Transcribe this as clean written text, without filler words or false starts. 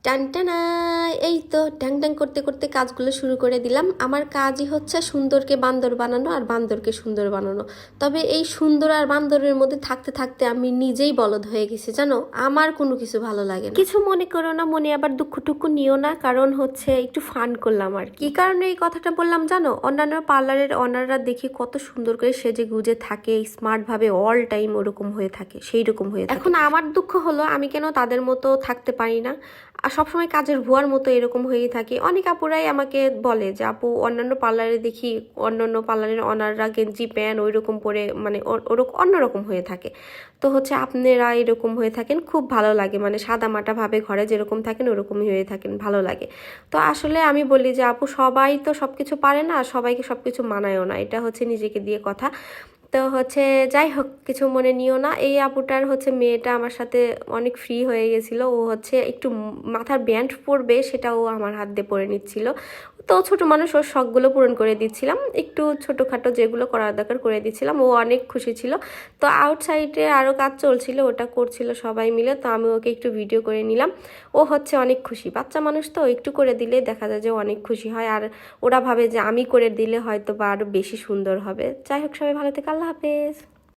টানটানা এই তো ড্যাং ড্যাং করতে করতে কাজগুলো শুরু করে দিলাম। আমার কাজই হচ্ছে সুন্দরকে বান্দর বানানো আর বান্দরকে সুন্দর বানানো। তবে এই সুন্দর আর বান্দরের মধ্যে থাকতে থাকতে আমি নিজেই বলদ হয়ে গেছি, জানো। আমার কোনো কিছু ভালো লাগে না। কিছু মনে করো না, মনে আবার দুঃখ টুকু নিও না, কারণ হচ্ছে একটু ফান করলাম আর কি কারণে এই কথাটা বললাম জানো। অন্যান্য পার্লারের অনাররা দেখি কত সুন্দর করে সেজে গুজে থাকে, স্মার্ট ভাবে অল টাইম ওরকম হয়ে থাকে, সেই রকম হয়ে থাকে। এখন আমার দুঃখ হলো আমি কেন তাদের মতো থাকতে পারি না, আর সবসময় কাজের ভুয়ার মতো এরকম হয়েই থাকে। অনেক আপুরাই আমাকে বলে যে আপু অন্যান্য পার্লারে দেখি অন্যান্য পার্লারের অনাররা গেঞ্জি প্যান্ট ওই রকম পরে মানে ওরকম অন্যরকম হয়ে থাকে, তো হচ্ছে আপনারা এরকম হয়ে থাকেন, খুব ভালো লাগে, মানে সাদা মাটা ভাবে ঘরে যেরকম থাকেন ওরকমই হয়ে থাকেন, ভালো লাগে। তো আসলে আমি বলি যে আপু সবাই তো সবকিছু পারে না, সবাইকে সবকিছু মানায়ও না, এটা হচ্ছে নিজেকে দিয়ে কথা। তো হচ্ছে যাই হোক, কিছু মনে নিও না। এই আপুটার হচ্ছে মেয়েটা আমার সাথে অনেক ফ্রি হয়ে গেছিলো, ও হচ্ছে একটু মাথার ব্যান্ড পরবে সেটা ও আমার হাত দিয়ে পরে নিচ্ছিল। তো ছোট মানুষ, ওর শখগুলো পূরণ করে দিচ্ছিলাম, একটু ছোটোখাটো যেগুলো করার দরকার করে দিচ্ছিলাম, ও অনেক খুশি ছিল। তো আউটসাইডে আরও কাজ চলছিল, ওটা করছিল সবাই মিলে, তো আমি ওকে একটু ভিডিও করে নিলাম। ও হচ্ছে অনেক খুশি, বাচ্চা মানুষ তো একটু করে দিলে দেখা যায় যে অনেক খুশি হয়, আর ওরা ভাবে যে আমি করে দিলে হয়তো বা আরও বেশি সুন্দর হবে। যাই হোক, সবাই ভালো থেকে আল্লাহ হাফেজ।